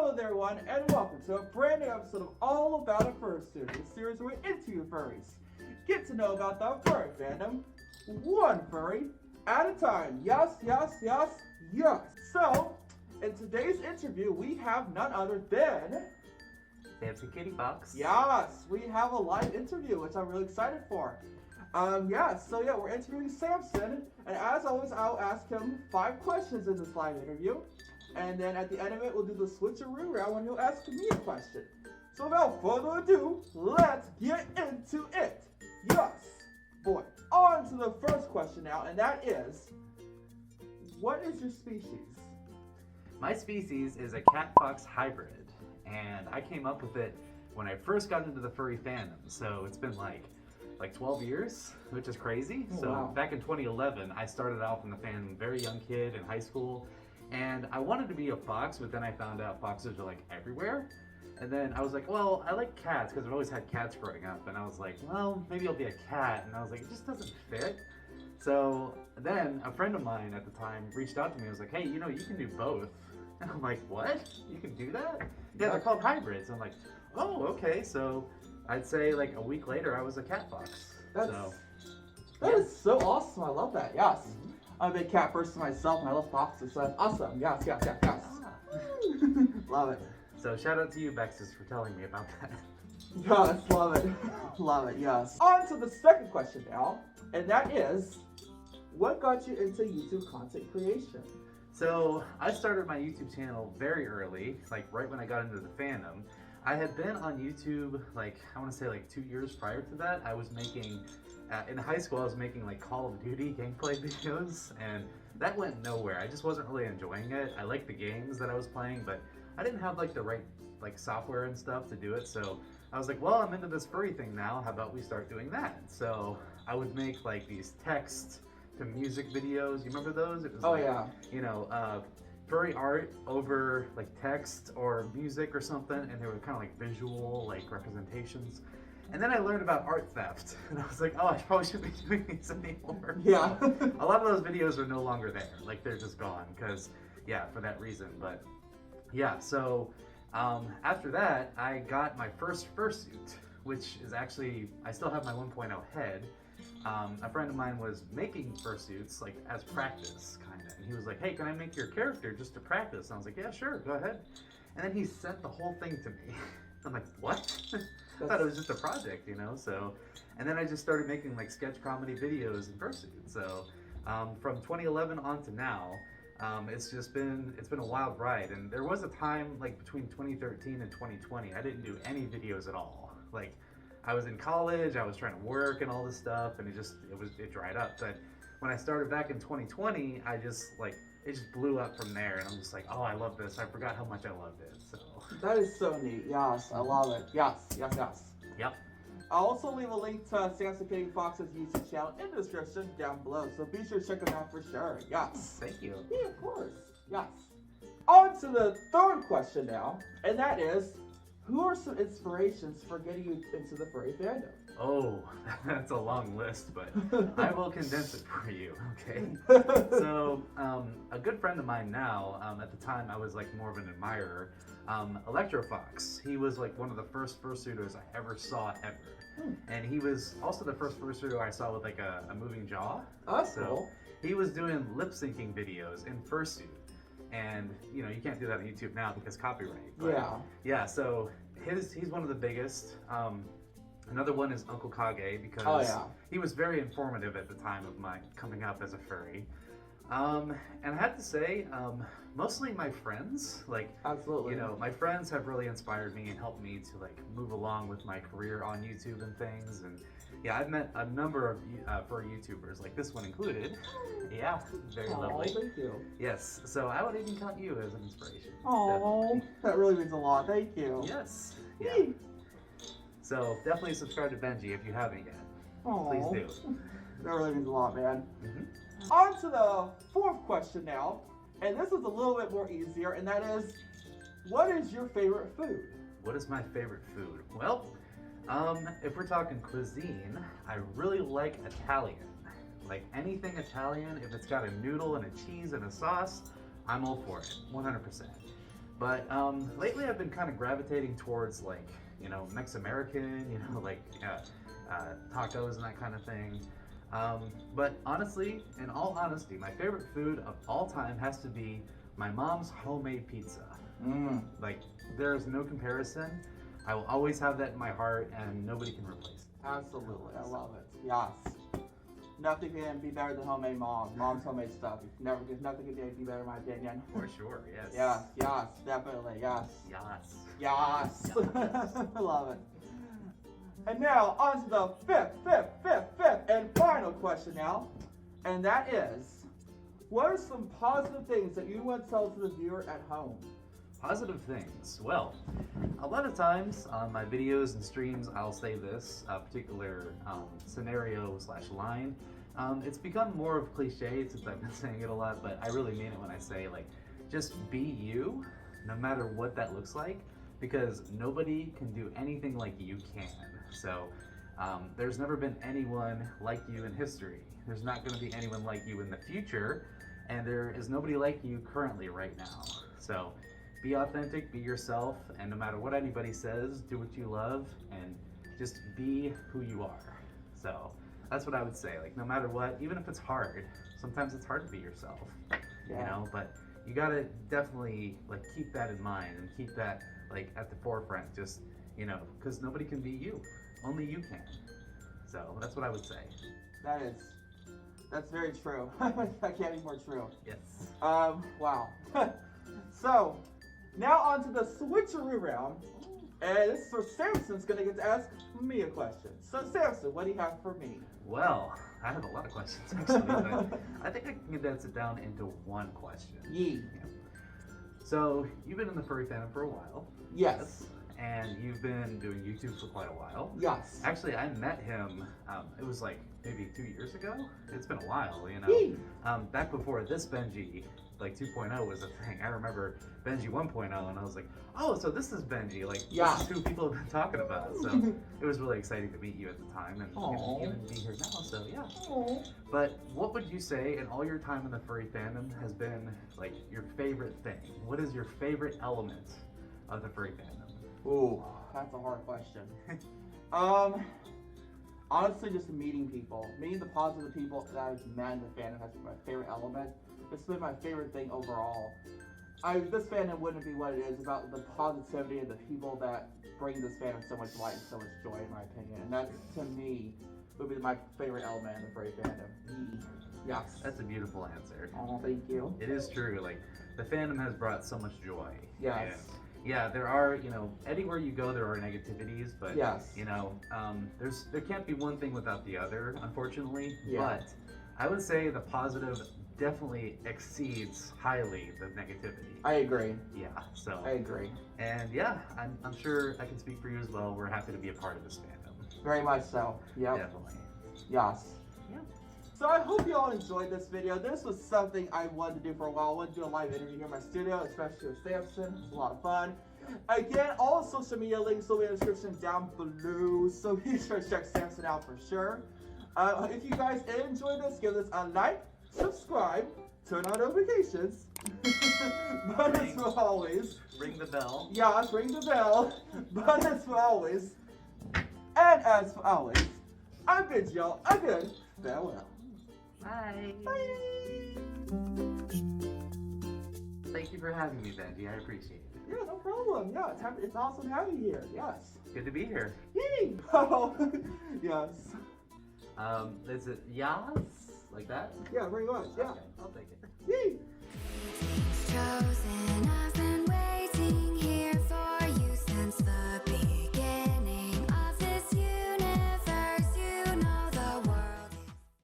Hello there, everyone, and welcome to a brand new episode of All About a Fursuiter, the series where we interview furries. Get to know about the furry fandom, one furry at a time. Yes, yes, yes, yes. So, in today's interview, we have none other than Samson Kittyfox. Yes, we have a live interview, which I'm really excited for. We're interviewing Samson, and as always, I'll ask him 5 questions in this live interview. And then at the end of it, we'll do the Switcheroo Round when he'll ask me a question. So without further ado, let's get into it. Yes, boy. On to the first question now, and that is, what is your species? My species is a cat-fox hybrid, and I came up with it when I first got into the furry fandom. So it's been like 12 years, which is crazy. Oh, so wow. Back in 2011, I started off in the fandom, very young kid in high school. And I wanted to be a fox, but then I found out foxes are like everywhere. And then I was like, well, I like cats because I've always had cats growing up. And I was like, well, maybe I'll be a cat. And I was like, it just doesn't fit. So then a friend of mine at the time reached out to me. I was like, hey, you know, you can do both. And I'm like, what? You can do that? Yeah, they're called hybrids. I'm like, oh, okay. So I'd say like a week later, I was a cat fox. That is so awesome. I love that. Yes. I'm a big cat person myself, and I love foxes, so that's awesome. Yes, yes, yes, yes. Love it. So shout out to you, Bexus, for telling me about that. Yes, love it. Love it, yes. On to the second question now, and that is, what got you into YouTube content creation? So I started my YouTube channel very early, like right when I got into the fandom. I had been on YouTube, I want to say 2 years prior to that. I was making, in high school, I was making Call of Duty gameplay videos, and that went nowhere. I just wasn't really enjoying it. I liked the games that I was playing, but I didn't have the right software and stuff to do it. So I was like, well, I'm into this furry thing now. How about we start doing that? So I would make these text to music videos. You remember those? It was yeah. You know, furry art over text or music or something, and they were kind of visual representations. And then I learned about art theft, and I was like, oh, I probably shouldn't be doing these anymore. Yeah. A lot of those videos are no longer there. They're just gone because, yeah, for that reason. But yeah, so after that, I got my first fursuit, which is actually, I still have my 1.0 head. A friend of mine was making fursuits as practice, kind of. And he was like, hey, can I make your character just to practice? And I was like, yeah, sure, go ahead. And then he sent the whole thing to me. I'm like, what? I thought it was just a project, you know? So, and then I just started making sketch comedy videos and fursuits. So from 2011 on to now, it's been a wild ride. And there was a time between 2013 and 2020, I didn't do any videos at all. I was in college, I was trying to work and all this stuff, and it dried up. But when I started back in 2020, it just blew up from there, and I'm just like, oh, I love this. I forgot how much I loved it. So That is so neat. Yes, I love it. Yes, yes, yes. Yep. I'll also leave a link to Samson Kittyfox's YouTube channel in the description down below, so be sure to check them out for sure. Yes. Thank you. Yeah, of course. Yes. On to the third question now, and that is, who are some inspirations for getting you into the furry fandom? Oh, that's a long list, but I will condense it for you, okay? So, a good friend of mine now, at the time I was more of an admirer, Electrofox. He was one of the first fursuiters I ever saw ever. And he was also the first fursuiter I saw with a moving jaw. Oh, that's cool. He was doing lip syncing videos in fursuit. And you can't do that on YouTube now because copyright. But, yeah. So he's one of the biggest. Another one is Uncle Kage because he was very informative at the time of my coming up as a furry. And I have to say, mostly my friends, absolutely, my friends have really inspired me and helped me to move along with my career on YouTube and things. And yeah, I've met a number of furry YouTubers, this one included. Yeah, very lovely. Thank you. Yes, so I would even count you as an inspiration. Oh, that really means a lot. Thank you. Yes. Yeah. So definitely subscribe to Benji if you haven't yet. Please do. That really means a lot, man. On to the fourth question now, and this is a little bit more easier, and that is, what is your favorite food? What is my favorite food? Well, if we're talking cuisine, I really like Italian. Anything Italian, if it's got a noodle and a cheese and a sauce, I'm all for it, 100%. But lately I've been kind of gravitating towards like, you know, Mex-American, you know, like tacos and that kind of thing. But honestly, in all honesty, my favorite food of all time has to be my mom's homemade pizza. Like, there's no comparison. I will always have that in my heart, and nobody can replace it. Absolutely, I love it. Yes. Nothing can be better than homemade mom's homemade stuff. Nothing can be better in my opinion. For sure, yes. Yes, definitely, yes. Yes. I love it. And now, on to the fifth and final question now. And that is, what are some positive things that you want to tell to the viewer at home? Positive things. Well, a lot of times on my videos and streams, I'll say this particular scenario / line. It's become more of cliche since I've been saying it a lot, but I really mean it when I say, like, just be you, no matter what that looks like, because nobody can do anything like you can. So there's never been anyone like you in history. There's not going to be anyone like you in the future, and there is nobody like you currently right now. So be authentic, be yourself, and no matter what anybody says, do what you love, and just be who you are. So that's what I would say. Like, no matter what, even if it's hard, sometimes it's hard to be yourself, you know, but you gotta definitely, like, keep that in mind and keep that, like, at the forefront, just, you know, because nobody can be you. Only you can. So that's what I would say. That's very true. That can't be more true. Yes. Wow. So, now on to the Switcheroo Round. And this is where Samson's gonna get to ask me a question. So Samson, what do you have for me? Well, I have a lot of questions actually, but I think I can condense it down into one question. Yeah. So, you've been in the furry fandom for a while. Yes. And you've been doing YouTube for quite a while. Yes. Actually, I met him, it was like maybe 2 years ago. It's been a while, you know. Back before this Benji, like 2.0 was a thing. I remember Benji 1.0 and I was like, oh, so this is Benji. Like, this is who people have been talking about. So it was really exciting to meet you at the time and even be here now, so yeah. Aww. But what would you say in all your time in the furry fandom has been like your favorite thing? What is your favorite element of the furry fandom? Ooh, that's a hard question. Honestly, just meeting people. Meeting the positive people that I've met in the fandom has been my favorite element. It's been my favorite thing overall. This fandom wouldn't be what it is without the positivity of the people that bring this fandom so much light and so much joy, in my opinion. And that, to me, would be my favorite element in the furry fandom. Yes. That's a beautiful answer. Oh, thank you. It is true. Like, the fandom has brought so much joy. Yes. And yeah, there are, you know, anywhere you go, there are negativities, but, you know, there can't be one thing without the other, unfortunately. Yeah. But I would say the positive definitely exceeds highly the negativity. I agree. Yeah, so. I agree. And yeah, I'm sure I can speak for you as well. We're happy to be a part of this fandom. Very much so. Yep. Definitely. Yes. Yeah. So I hope you all enjoyed this video. This was something I wanted to do for a while. I wanted to do a live interview here in my studio, especially with Samson. It was a lot of fun. Again, all social media links will be in the description down below, so be sure to check Samson out for sure. If you guys enjoyed this, give this a like, subscribe, turn on notifications. But as always, ring the bell. Yes, ring the bell. But as always, and as always, I bid y'all a good farewell. Bye. Bye. Thank you for having me, Benji. I appreciate it. Yeah, no problem. Yeah, it's awesome having you here. Yes. Good to be here. Yay! Oh, yes. Is it yas? Like that? Yeah, very much. Yeah. Okay, I'll take it. Yay! Chosen